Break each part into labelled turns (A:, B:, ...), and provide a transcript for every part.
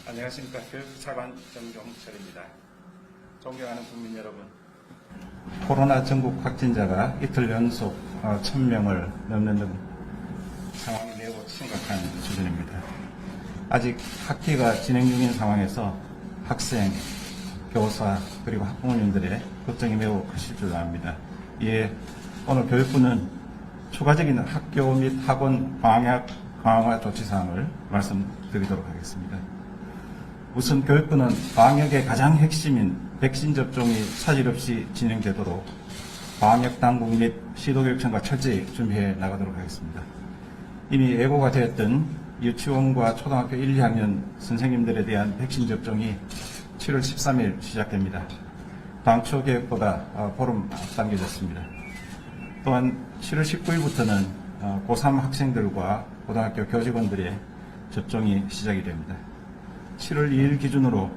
A: 안녕하십니까. 교육차관 정종철입니다. 존경하는 국민 여러분, 코로나 전국 확진자가 이틀 연속 1000명을 넘는 등 상황이 매우 심각한 수준입니다. 아직 학기가 진행 중인 상황에서 학생, 교사 그리고 학부모님들의 걱정이 매우 크실 줄 압니다. 이에 오늘 교육부는 추가적인 학교 및 학원 방역 강화 조치사항을 말씀드리도록 하겠습니다. 우선 교육부는 방역의 가장 핵심인 백신 접종이 차질 없이 진행되도록 방역당국 및 시도교육청과 철저히 준비해 나가도록 하겠습니다. 이미 예고가 되었던 유치원과 초등학교 1, 2학년 선생님들에 대한 백신 접종이 7월 13일 시작됩니다. 당초 계획보다 보름 앞당겨졌습니다. 또한 7월 19일부터는 고3 학생들과 고등학교 교직원들의 접종이 시작이 됩니다. 7월 2일 기준으로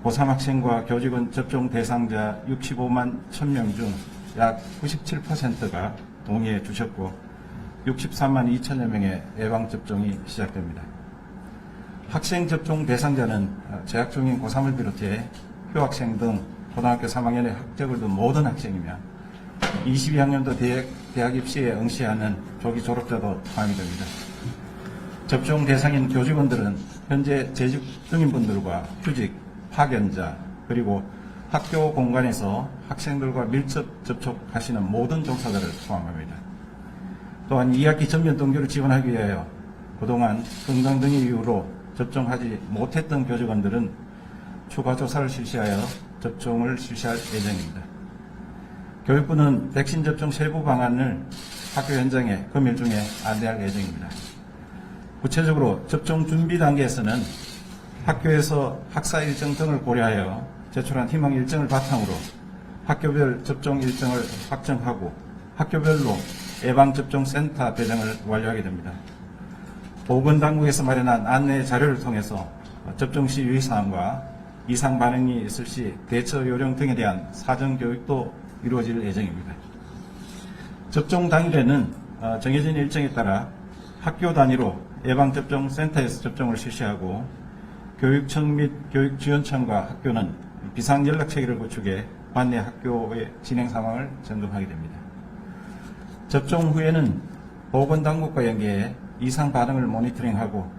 A: 고3 학생과 교직원 접종 대상자 65만 1000명 중 약 97%가 동의해 주셨고 63만 2천여 명의 예방접종이 시작됩니다. 학생 접종 대상자는 재학 중인 고3을 비롯해 휴학생 등 고등학교 3학년의 학적을 둔 모든 학생이며 22학년도 대학 입시에 응시하는 조기 졸업자도 포함이 됩니다. 접종 대상인 교직원들은 현재 재직 중인 분들과 휴직, 파견자, 그리고 학교 공간에서 학생들과 밀접 접촉하시는 모든 종사자를 포함합니다. 또한 2학기 전면 등교를 지원하기 위하여 그동안 건강 등의 이유로 접종하지 못했던 교직원들은 추가 조사를 실시하여 접종을 실시할 예정입니다. 교육부는 백신 접종 세부 방안을 학교 현장에 금일 중에 안내할 예정입니다. 구체적으로 접종 준비 단계에서는 학교에서 학사 일정 등을 고려하여 제출한 희망 일정을 바탕으로 학교별 접종 일정을 확정하고 학교별로 예방접종센터 배정을 완료하게 됩니다. 보건당국에서 마련한 안내 자료를 통해서 접종 시 유의사항과 이상 반응이 있을 시 대처 요령 등에 대한 사전 교육도 이루어질 예정입니다. 접종 당일에는 정해진 일정에 따라 학교 단위로 예방접종센터에서 접종을 실시하고 교육청 및 교육지원청과 학교는 비상연락체계를 구축해 관내 학교의 진행 상황을 점검하게 됩니다. 접종 후에는 보건당국과 연계해 이상 반응을 모니터링하고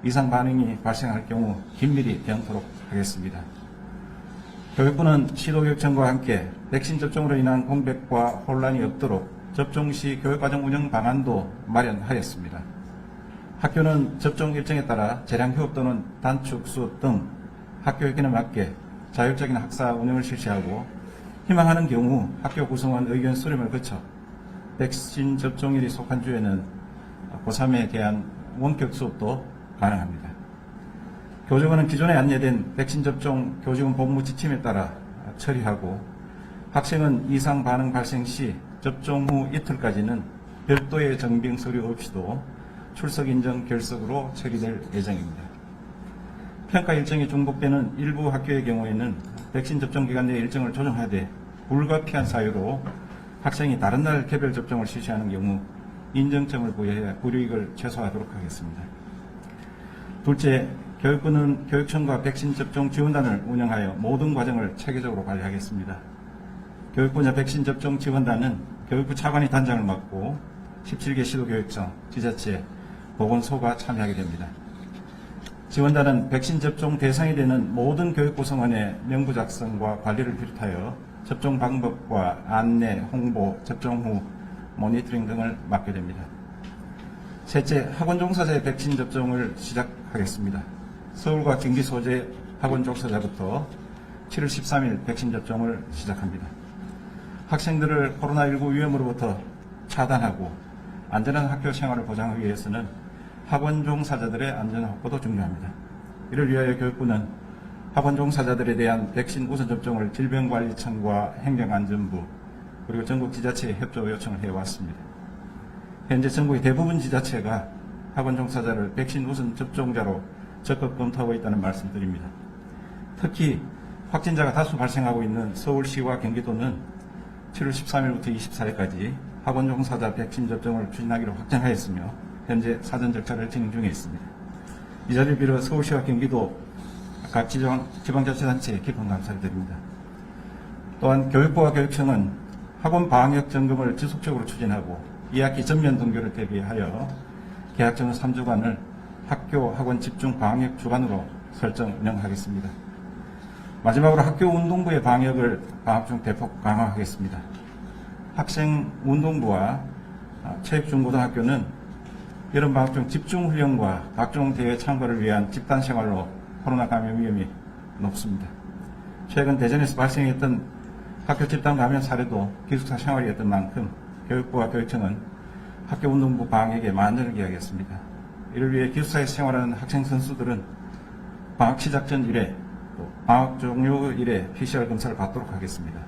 A: 이상 반응이 발생할 경우 긴밀히 대응토록 하겠습니다. 교육부는 시도교육청과 함께 백신 접종으로 인한 공백과 혼란이 없도록 접종 시 교육과정 운영 방안도 마련하였습니다. 학교는 접종 일정에 따라 재량 휴업 또는 단축 수업 등 학교 의견에 맞게 자율적인 학사 운영을 실시하고 희망하는 경우 학교 구성원 의견 수렴을 거쳐 백신 접종일이 속한 주에는 고3에 대한 원격 수업도 가능합니다. 교직원은 기존에 안내된 백신 접종 교직원 복무 지침에 따라 처리하고 학생은 이상 반응 발생 시 접종 후 이틀까지는 별도의 정빙 서류 없이도 출석 인정 결석으로 처리될 예정입니다. 평가 일정이 중복되는 일부 학교의 경우에는 백신 접종 기간 내 일정을 조정하되 불가피한 사유로 학생이 다른 날 개별 접종을 실시하는 경우 인정점을 부여해 불이익을 최소화하도록 하겠습니다. 둘째, 교육부는 교육청과 백신 접종 지원단을 운영하여 모든 과정을 체계적으로 관리하겠습니다. 교육분야 백신 접종 지원단은 교육부 차관이 단장을 맡고 17개 시도교육청, 지자체, 보건소가 참여하게 됩니다. 지원단은 백신 접종 대상이 되는 모든 교육 구성원의 명부 작성과 관리를 비롯하여 접종 방법과 안내, 홍보, 접종 후 모니터링 등을 맡게 됩니다. 셋째, 학원 종사자의 백신 접종을 시작하겠습니다. 서울과 경기 소재 학원 종사자부터 7월 13일 백신 접종을 시작합니다. 학생들을 코로나19 위험으로부터 차단하고 안전한 학교 생활을 보장하기 위해서는 학원 종사자들의 안전 확보도 중요합니다. 이를 위하여 교육부는 학원 종사자들에 대한 백신 우선 접종을 질병관리청과 행정안전부 그리고 전국 지자체에 협조 요청을 해왔습니다. 현재 전국의 대부분 지자체가 학원 종사자를 백신 우선 접종자로 적극 검토하고 있다는 말씀드립니다. 특히 확진자가 다수 발생하고 있는 서울시와 경기도는 7월 13일부터 24일까지 학원 종사자 백신 접종을 추진하기로 확정하였으며 현재 사전 절차를 진행 중에 있습니다. 이 자리를 빌어 서울시와 경기도 각 지방자치단체에 깊은 감사를 드립니다. 또한 교육부와 교육청은 학원 방역 점검을 지속적으로 추진하고 2학기 전면 등교를 대비하여 개학 전 3주간을 학교 학원 집중 방역 주간으로 설정 운영하겠습니다. 마지막으로 학교 운동부의 방역을 방학 중 대폭 강화하겠습니다. 학생 운동부와 체육중고등학교는 여름 방학 중 집중 훈련과 각종 대회 참가를 위한 집단 생활로 코로나 감염 위험이 높습니다. 최근 대전에서 발생했던 학교 집단 감염 사례도 기숙사 생활이었던 만큼 교육부와 교육청은 학교 운동부 방역에 만전을 기하겠습니다. 이를 위해 기숙사에 생활하는 학생 선수들은 방학 시작 전 1회, 또 방학 종료 1회 PCR 검사를 받도록 하겠습니다.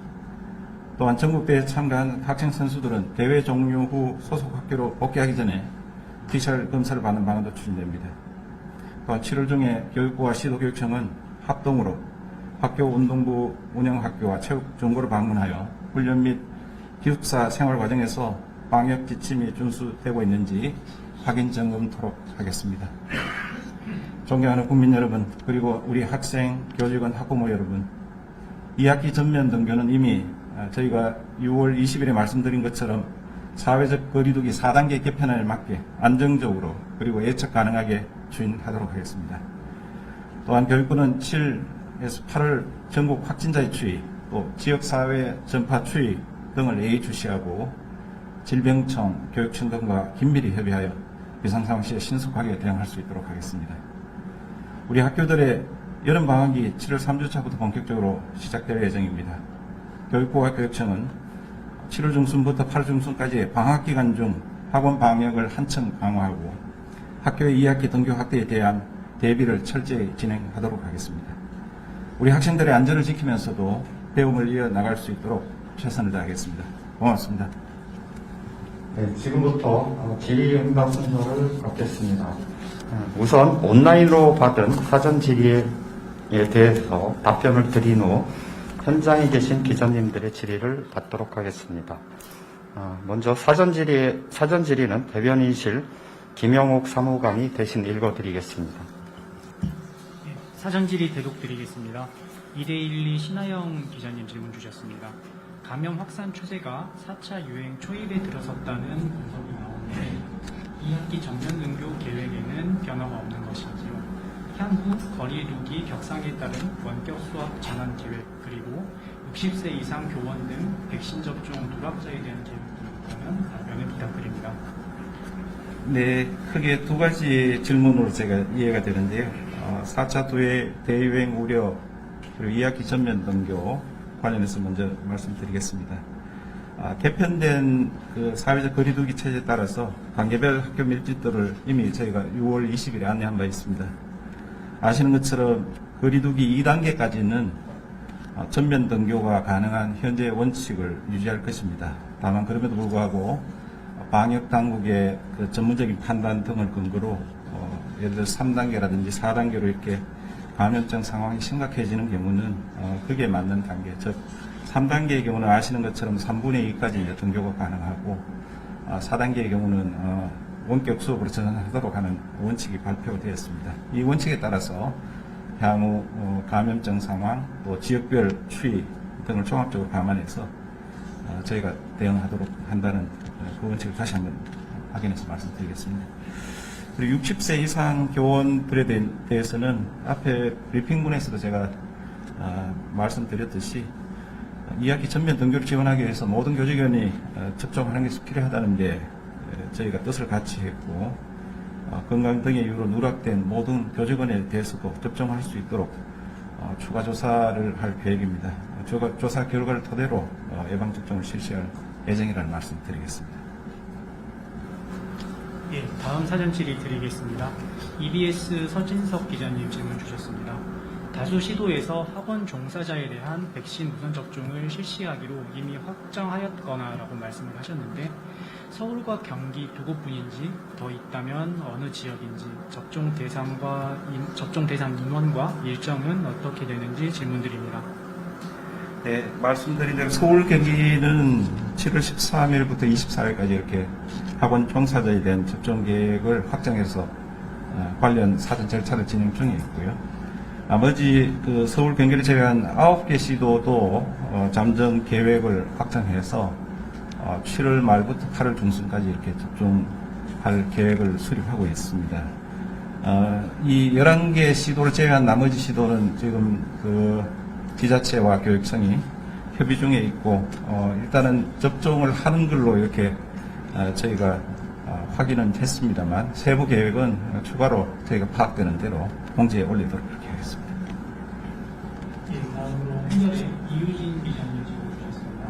A: 또한 전국대회에 참가한 학생 선수들은 대회 종료 후 소속 학교로 복귀하기 전에 PCR 검사를 받는 방안도 추진됩니다. 또한 7월 중에 교육부와 시도교육청은 합동으로 학교 운동부 운영학교와 체육정보를 방문하여 훈련 및 기숙사 생활 과정에서 방역 지침이 준수되고 있는지 확인 점검토록 하겠습니다. 존경하는 국민 여러분, 그리고 우리 학생, 교직원, 학부모 여러분, 2학기 전면 등교는 이미 저희가 6월 20일에 말씀드린 것처럼 사회적 거리두기 4단계 개편에 맞게 안정적으로 그리고 예측 가능하게 추진하도록 하겠습니다. 또한 교육부는 7에서 8월 전국 확진자의 추이, 또 지역사회 전파 추이 등을 예의주시하고 질병청, 교육청 등과 긴밀히 협의하여 비상상황 시에 신속하게 대응할 수 있도록 하겠습니다. 우리 학교들의 여름방학이 7월 3주차부터 본격적으로 시작될 예정입니다. 교육부와 교육청은 7월 중순부터 8월 중순까지 방학기간 중 학원 방역을 한층 강화하고 학교의 2학기 등교 확대에 대한 대비를 철저히 진행하도록 하겠습니다. 우리 학생들의 안전을 지키면서도 배움을 이어나갈 수 있도록 최선을 다하겠습니다. 고맙습니다.
B: 네, 지금부터 질의응답 순서를 갖겠습니다. 우선 온라인으로 받은 사전 질의에 대해서 답변을 드린 후 현장에 계신 기자님들의 질의를 받도록 하겠습니다. 먼저 사전 질의는 대변인실 김영옥 사무관이 대신 읽어드리겠습니다.
C: 네, 사전 질의 대독드리겠습니다. 2대12 신하영 기자님 질문 주셨습니다. 감염 확산 추세가 4차 유행 초입에 들어섰다는 분석이 나오는데 2학기 전면 등교 계획에는 변화가 없는 것인지요. 향후 거리두기 격상에 따른 원격 수업 전환 계획, 그리고 60세 이상 교원 등 백신 접종 누락자에 대한 계획이 있다면 답변을 부탁드립니다.
A: 네, 크게 두 가지 질문으로 제가 이해가 되는데요. 4차 대유행 우려, 그리고 2학기 전면 등교 관련해서 먼저 말씀드리겠습니다. 개편된 그 사회적 거리두기 체제에 따라서 단계별 학교 밀집도를 이미 저희가 6월 20일에 안내한 바 있습니다. 아시는 것처럼 거리두기 2단계까지는 전면 등교가 가능한 현재의 원칙을 유지할 것입니다. 다만 그럼에도 불구하고 방역 당국의 그 전문적인 판단 등을 근거로 예를 들어 3단계라든지 4단계로 이렇게 감염증 상황이 심각해지는 경우는 그게 맞는 단계, 즉 3단계의 경우는 아시는 것처럼 3분의 2까지 이제 등교가 가능하고 4단계의 경우는 원격 수업으로 전환하도록 하는 원칙이 발표되었습니다. 이 원칙에 따라서 향후 감염증 상황, 또 지역별 추이 등을 종합적으로 감안해서 저희가 대응하도록 한다는 그 원칙을 다시 한번 확인해서 말씀드리겠습니다. 그리고 60세 이상 교원들에 대해서는 앞에 브리핑문에서도 제가 말씀드렸듯이 2학기 전면 등교를 지원하기 위해서 모든 교직원이 접종하는 것이 필요하다는 데 저희가 뜻을 같이 했고 건강 등의 이유로 누락된 모든 교직원에 대해서도 접종할 수 있도록 추가 조사를 할 계획입니다. 조사 결과를 토대로 예방접종을 실시할 예정이라는 말씀 드리겠습니다.
C: 예, 다음 사전 질의 드리겠습니다. EBS 서진석 기자님 질문 주셨습니다. 다수 시도에서 학원 종사자에 대한 백신 우선 접종을 실시하기로 이미 확정하였거나라고 말씀을 하셨는데 서울과 경기 두 곳뿐인지 더 있다면 어느 지역인지 접종 대상 인원과 일정은 어떻게 되는지 질문드립니다.
A: 네, 말씀드린 대로 서울 경기는 7월 13일부터 24일까지 이렇게 학원 종사자에 대한 접종 계획을 확정해서 관련 사전 절차를 진행 중에 있고요. 나머지 그 서울 경기를 제외한 9개 시도도 잠정 계획을 확정해서 7월 말부터 8월 중순까지 이렇게 집중할 계획을 수립하고 있습니다. 이 11개 시도를 제외한 나머지 시도는 지금 그 지자체와 교육청이 협의 중에 있고 일단은 접종을 하는 걸로 이렇게 저희가 확인은 했습니다만 세부 계획은 추가로 저희가 파악되는 대로 공지에 올리도록 그렇게 하겠습니다.
C: 예, 다음으로 한겨레 이유진 기자님 질문 주셨습니다.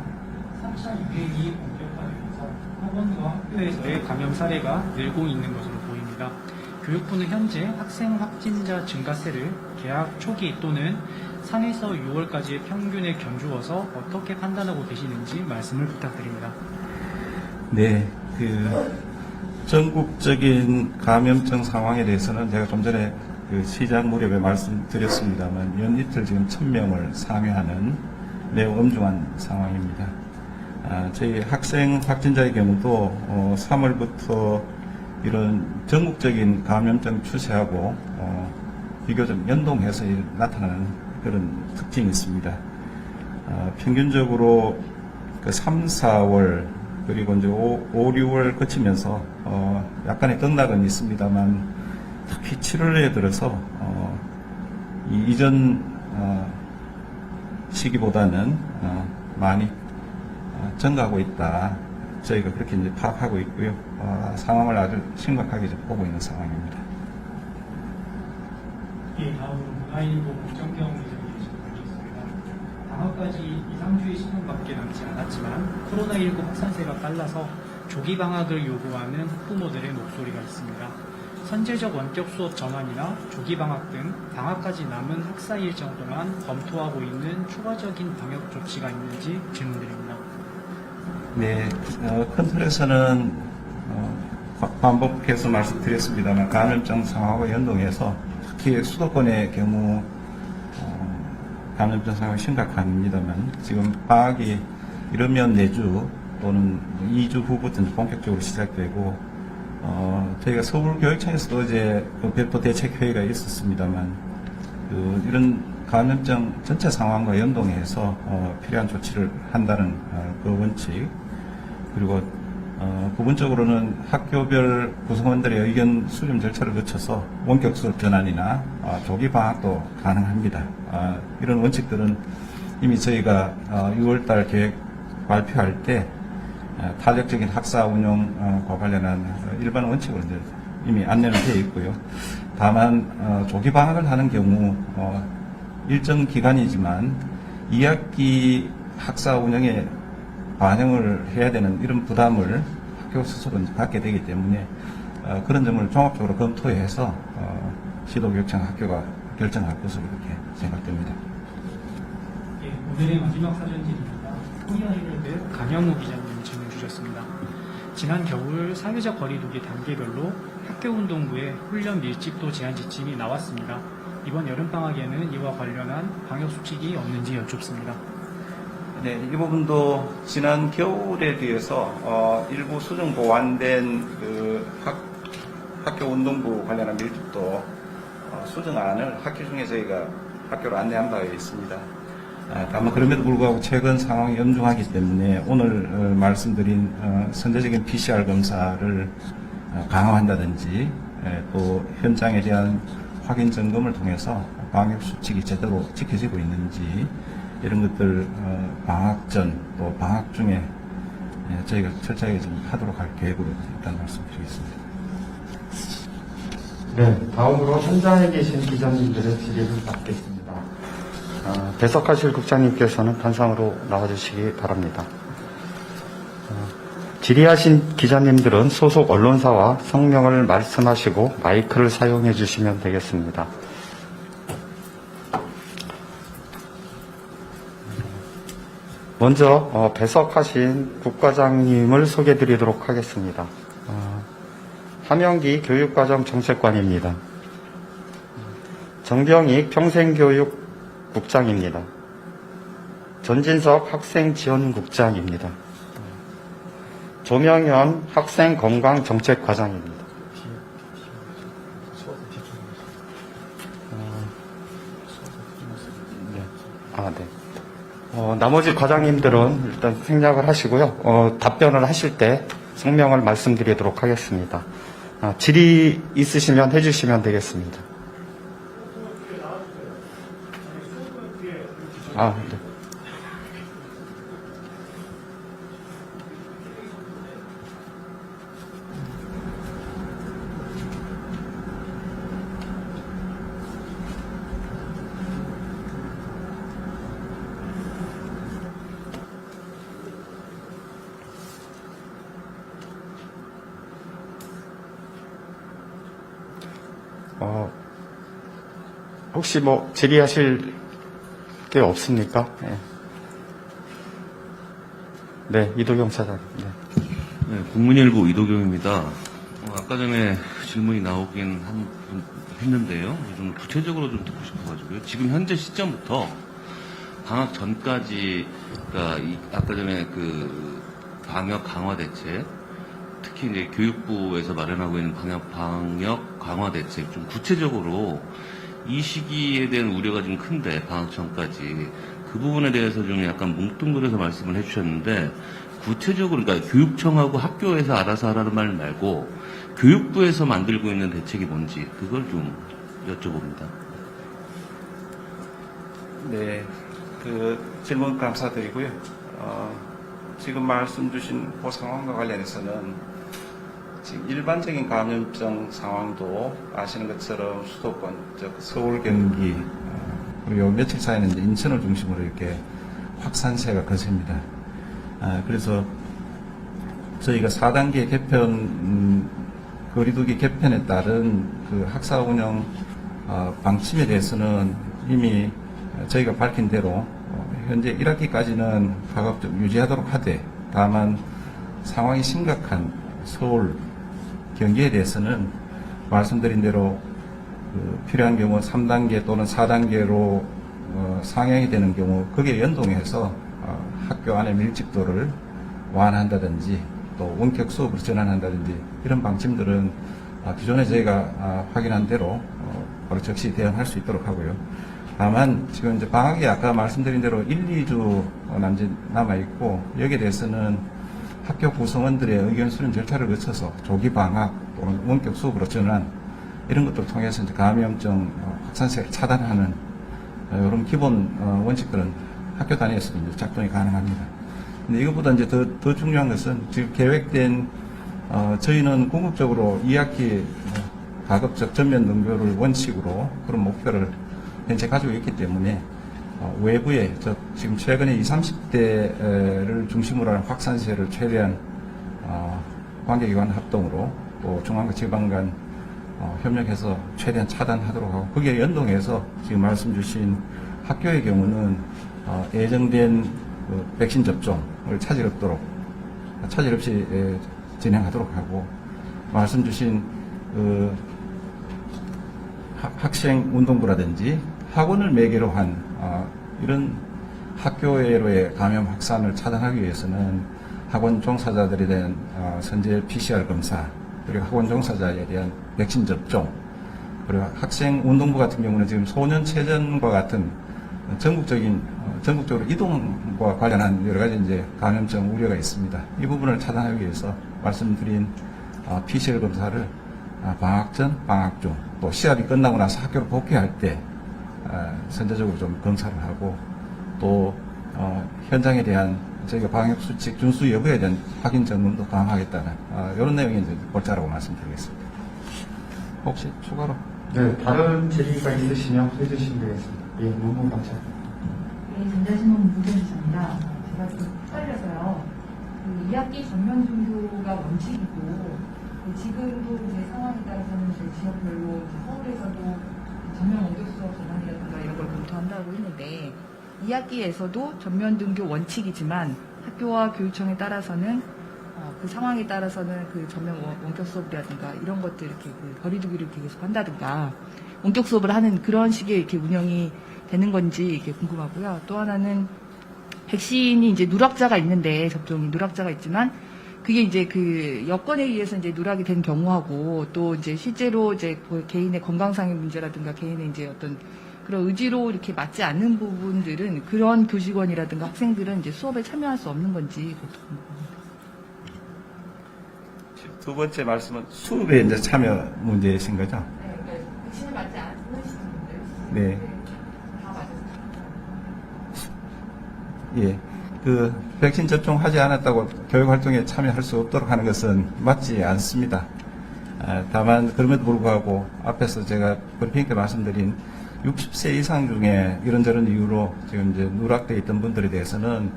C: 4차 유행이 본격화되면서 학원과 학교에서의 감염 사례가 늘고 있는 것으로 보입니다. 교육부는 현재 학생 확진자 증가세를 개학 초기 또는 3에서 6월까지의 평균에 견주어서 어떻게 판단하고 계시는지 말씀을 부탁드립니다.
A: 네, 전국적인 감염증 상황에 대해서는 제가 좀 전에 그 시작 무렵에 말씀드렸습니다만 연이틀 지금 1000명을 상회하는 매우 엄중한 상황입니다. 저희 학생 확진자의 경우도 3월부터 이런 전국적인 감염증 추세하고 비교적 연동해서 나타나는 그런 특징이 있습니다. 평균적으로 그 3, 4월 그리고 이제 5, 6월 거치면서 약간의 등락은 있습니다만 특히 7월에 들어서 이전 시기보다는 많이 증가하고 있다. 저희가 그렇게 이제 파악하고 있고요. 상황을 아주 심각하게 좀 보고 있는 상황입니다.
C: 예, 다음으로 문화일보 국정경 기자님이 질문주셨습니다. 방학까지 2, 3주의 시간밖에 남지 않았지만 코로나19 확산세가 빨라서 조기 방학을 요구하는 학부모들의 목소리가 있습니다. 선제적 원격 수업 전환이나 조기 방학 등 방학까지 남은 학사 일정 동안 검토하고 있는 추가적인 방역 조치가 있는지 질문드립니다.
A: 네, 큰 틀에서는 반복해서 말씀드렸습니다만 감염증 상황과 연동해서 특히 수도권의 경우 감염증 상황이 심각합니다만 지금 방학이 이르면 내주 또는 2주 후부터 본격적으로 시작되고 저희가 서울교육청에서도 어제 별도 대책회의가 있었습니다만 이런 감염증 전체 상황과 연동해서 필요한 조치를 한다는 그 원칙 그리고 부분적으로는 학교별 구성원들의 의견 수렴 절차를 거쳐서 원격 수업 전환이나 조기 방학도 가능합니다. 이런 원칙들은 이미 저희가 6월달 계획 발표할 때 탄력적인 학사 운영과 관련한 일반 원칙을 이미 안내는 되어 있고요. 다만 조기 방학을 하는 경우 일정 기간이지만 2학기 학사 운영에 반영을 해야 되는 이런 부담을 학교 스스로 갖게 되기 때문에 그런 점을 종합적으로 검토해서 시도교육청 학교가 결정할 것으로 이렇게 생각됩니다.
C: 예, 오늘의 마지막 사전지입니다. 코리아일보의 강영우 기자님 질문 주셨습니다. 지난 겨울 사회적 거리두기 단계별로 학교운동부의 훈련 밀집도 제한 지침이 나왔습니다. 이번 여름방학에는 이와 관련한 방역수칙이 없는지 여쭙습니다.
A: 네, 이 부분도 지난 겨울에 비해서 일부 수정 보완된 학교 운동부 관련한 밀집도 수정안을 학교 중에 저희가 학교로 안내한 바가 있습니다. 다만 그럼에도 불구하고 최근 상황이 엄중하기 때문에 오늘 말씀드린 선제적인 PCR 검사를 강화한다든지 또 현장에 대한 확인 점검을 통해서 방역 수칙이 제대로 지켜지고 있는지 이런 것들 방학 전 또 방학 중에 저희가 철저하게 좀 하도록 할 계획으로 일단 말씀드리겠습니다.
B: 네, 다음으로 현장에 계신 기자님들의 질의를 받겠습니다. 배석하실 국장님께서는 단상으로 나와주시기 바랍니다. 질의하신 기자님들은 소속 언론사와 성명을 말씀하시고 마이크를 사용해 주시면 되겠습니다. 먼저 배석하신 국과장님을 소개해 드리도록 하겠습니다. 함영기 교육과정정책관입니다. 정병익 평생교육국장입니다. 전진석 학생지원국장입니다. 조명현 학생건강정책과장입니다. 아, 네. 나머지 과장님들은 일단 생략을 하시고요. 답변을 하실 때 성명을 말씀드리도록 하겠습니다. 질의 있으시면 해주시면 되겠습니다. 아, 네. 혹시 뭐 질의하실 게 없습니까? 네, 네, 이도경 차장. 네.
D: 네, 국민일보 이도경입니다. 아까 전에 질문이 나오긴 했는데요. 좀 구체적으로 좀 듣고 싶어가지고요. 지금 현재 시점부터 방학 전까지, 그러니까 아까 전에 그 방역 강화 대책, 특히 이제 교육부에서 마련하고 있는 방역 강화 대책, 좀 구체적으로 이 시기에 대한 우려가 좀 큰데, 방학 전까지. 그 부분에 대해서 좀 약간 뭉뚱그려서 말씀을 해주셨는데, 구체적으로, 그러니까 교육청하고 학교에서 알아서 하라는 말 말고, 교육부에서 만들고 있는 대책이 뭔지, 그걸 좀 여쭤봅니다.
A: 네, 그 질문 감사드리고요. 지금 말씀 주신 그 상황과 관련해서는 지금 일반적인 감염병 상황도 아시는 것처럼 수도권, 즉 서울, 경기, 그리고 며칠 사이는 이제 인천을 중심으로 이렇게 확산세가 거셉니다. 그래서 저희가 4단계 개편, 거리두기 개편에 따른 그 학사 운영 방침에 대해서는 이미 저희가 밝힌 대로 현재 1학기까지는 가급적 유지하도록 하되, 다만 상황이 심각한 서울, 경기에 대해서는 말씀드린 대로 필요한 경우 3단계 또는 4단계로 상향이 되는 경우 거기에 연동해서 학교 안의 밀집도를 완화한다든지 또 원격 수업으로 전환한다든지 이런 방침들은 기존에 저희가 확인한 대로 바로 즉시 대응할 수 있도록 하고요. 다만 지금 이제 방학이 아까 말씀드린 대로 1, 2주 남아 있고, 여기에 대해서는 학교 구성원들의 의견 수렴 절차를 거쳐서 조기 방학 또는 원격 수업으로 전환, 이런 것들을 통해서 이제 감염증 확산세를 차단하는 이런 기본 원칙들은 학교 단위에서도 이제 작동이 가능합니다. 근데 이것보다 이제 더 중요한 것은 지금 계획된 저희는 궁극적으로 2학기 가급적 전면 등교를 원칙으로 그런 목표를 현재 가지고 있기 때문에 외부에 지금 최근에 20, 30대를 중심으로 하는 확산세를 최대한 관계기관 합동으로 또 중앙과 지방 간 협력해서 최대한 차단하도록 하고, 거기에 연동해서 지금 말씀 주신 학교의 경우는 예정된 그 백신 접종을 차질 없이 진행하도록 하고, 말씀 주신 그 학생 운동부라든지 학원을 매개로 한 이런 학교외로의 감염 확산을 차단하기 위해서는 학원 종사자들에 대한 선제 PCR 검사, 그리고 학원 종사자에 대한 백신 접종, 그리고 학생 운동부 같은 경우는 지금 소년체전과 같은 전국적으로 이동과 관련한 여러 가지 이제 감염증 우려가 있습니다. 이 부분을 차단하기 위해서 말씀드린 PCR 검사를 방학 전, 방학 중, 또 시합이 끝나고 나서 학교로 복귀할 때 선제적으로 좀 검사를 하고, 또 현장에 대한 저희가 방역수칙 준수 여부에 대한 확인 점검도 강화하겠다는 이런 내용이 이제 골자라고 말씀드리겠습니다. 혹시 추가로?
B: 네, 다른 질의가 있으시면 해주시면 되겠습니다. 예, 문무방차.
E: 네, 전자신문 문무기자입니다. 제가 좀 헷갈려서요. 그 2학기 전면 등교가 원칙이고, 지금도 이제 상황에 따라서는 이제 지역별로 이제 서울에서도 전면 원격 수업 전환이라든가 이런 걸 검토한다고 했는데, 2학기에서도 전면 등교 원칙이지만 학교와 교육청에 따라서는 그 상황에 따라서는 그 전면 원격 수업이라든가 이런 것들 이렇게 그 거리두기를 계속 한다든가 원격 수업을 하는 그런 식의 이렇게 운영이 되는 건지 이게 궁금하고요. 또 하나는 백신이 이제 누락자가 있는데, 접종이 누락자가 있지만 그게 이제 그 여건에 의해서 이제 누락이 된 경우하고, 또 이제 실제로 이제 개인의 건강상의 문제라든가 개인의 이제 어떤
F: 그런 의지로 이렇게 맞지 않는 부분들은 그런 교직원이라든가 학생들은 이제 수업에 참여할 수 없는 건지 그것도 궁금합니다.
A: 두 번째 말씀은 수업에 이제 참여 문제이신 거죠?
E: 네, 그러니까 백신을 맞지 않는 시민들.
A: 네.
E: 다 맞았습니다.
A: 예. 그 백신 접종하지 않았다고 교육 활동에 참여할 수 없도록 하는 것은 맞지 않습니다. 다만 그럼에도 불구하고 앞에서 제가 브리핑 때 말씀드린 60세 이상 중에 이런저런 이유로 지금 이제 누락되어 있던 분들에 대해서는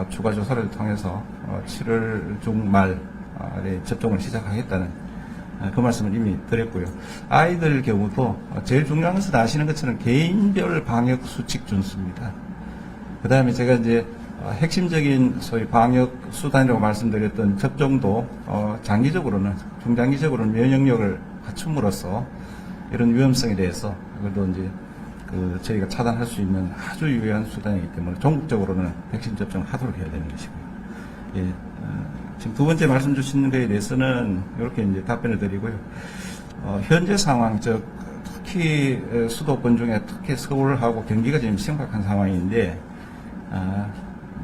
A: 추가 조사를 통해서 7월 중말에 접종을 시작하겠다는 그 말씀을 이미 드렸고요. 아이들 경우도 제일 중요한 것은 아시는 것처럼 개인별 방역 수칙 준수입니다. 그 다음에 제가 이제 핵심적인 소위 방역 수단이라고 말씀드렸던 접종도 장기적으로는 중장기적으로는 면역력을 갖춤으로써 이런 위험성에 대해서 그래도 이제 그 저희가 차단할 수 있는 아주 유효한 수단이기 때문에 전국적으로는 백신 접종을 하도록 해야 되는 것이고요. 예, 지금 두 번째 말씀 주신 것에 대해서는 이렇게 이제 답변을 드리고요. 현재 상황, 즉 특히 수도권 중에 특히 서울하고 경기가 지금 심각한 상황인데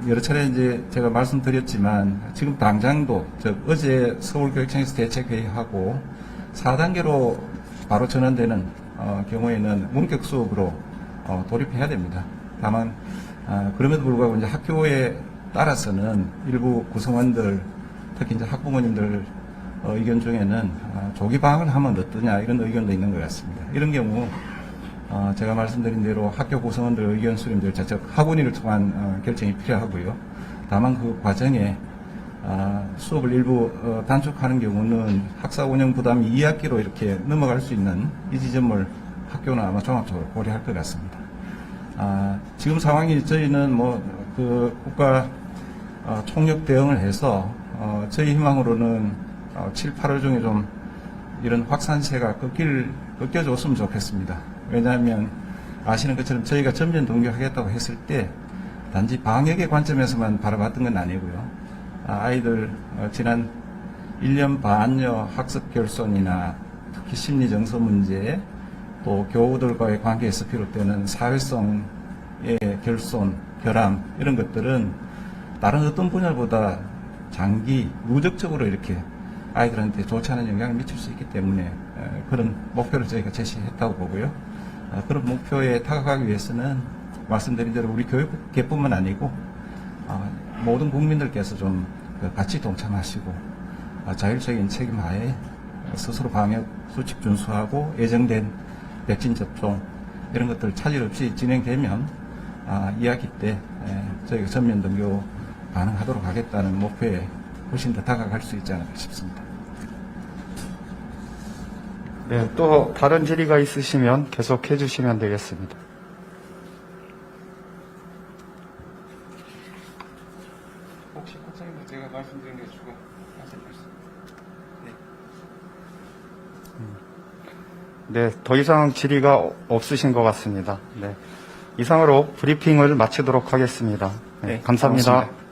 A: 여러 차례 이제 제가 말씀드렸지만 지금 당장도 즉 어제 서울교육청에서 대책회의하고 4단계로 바로 전환되는 경우에는 원격 수업으로 돌입해야 됩니다. 다만 그럼에도 불구하고 이제 학교에 따라서는 일부 구성원들 특히 이제 학부모님들 의견 중에는 조기 방학을 하면 어떠냐 이런 의견도 있는 것 같습니다. 이런 경우 제가 말씀드린 대로 학교 구성원들 의견 수렴들 즉 학원위를 통한 결정이 필요하고요. 다만 그 과정에 수업을 일부 단축하는 경우는 학사 운영 부담이 2학기로 이렇게 넘어갈 수 있는 이 지점을 학교는 아마 종합적으로 고려할 것 같습니다. 지금 상황이 저희는 뭐 그 국가 총력 대응을 해서 저희 희망으로는 7, 8월 중에 좀 이런 확산세가 꺾여줬으면 좋겠습니다. 왜냐하면 아시는 것처럼 저희가 전면 등교하겠다고 했을 때 단지 방역의 관점에서만 바라봤던 건 아니고요. 아이들 지난 1년 반여 학습 결손이나 특히 심리 정서 문제 또 교우들과의 관계에서 비롯되는 사회성의 결손, 결함 이런 것들은 다른 어떤 분야보다 장기 누적적으로 이렇게 아이들한테 좋지 않은 영향을 미칠 수 있기 때문에 그런 목표를 저희가 제시했다고 보고요. 그런 목표에 다가가기 위해서는 말씀드린 대로 우리 교육계뿐만 아니고 모든 국민들께서 좀 같이 동참하시고 자율적인 책임하에 스스로 방역 수칙 준수하고 예정된 백신 접종 이런 것들 차질 없이 진행되면 2학기 때 저희가 전면 등교 가능하도록 하겠다는 목표에 훨씬 더 다가갈 수 있지 않을까 싶습니다.
B: 네, 또 다른 질의가 있으시면 계속 해주시면 되겠습니다.
A: 혹시 국장님 제가 말씀드린 게 추가하실 말씀?
B: 네, 더 이상 질의가 없으신 것 같습니다. 네, 이상으로 브리핑을 마치도록 하겠습니다. 네, 감사합니다.
A: 고맙습니다.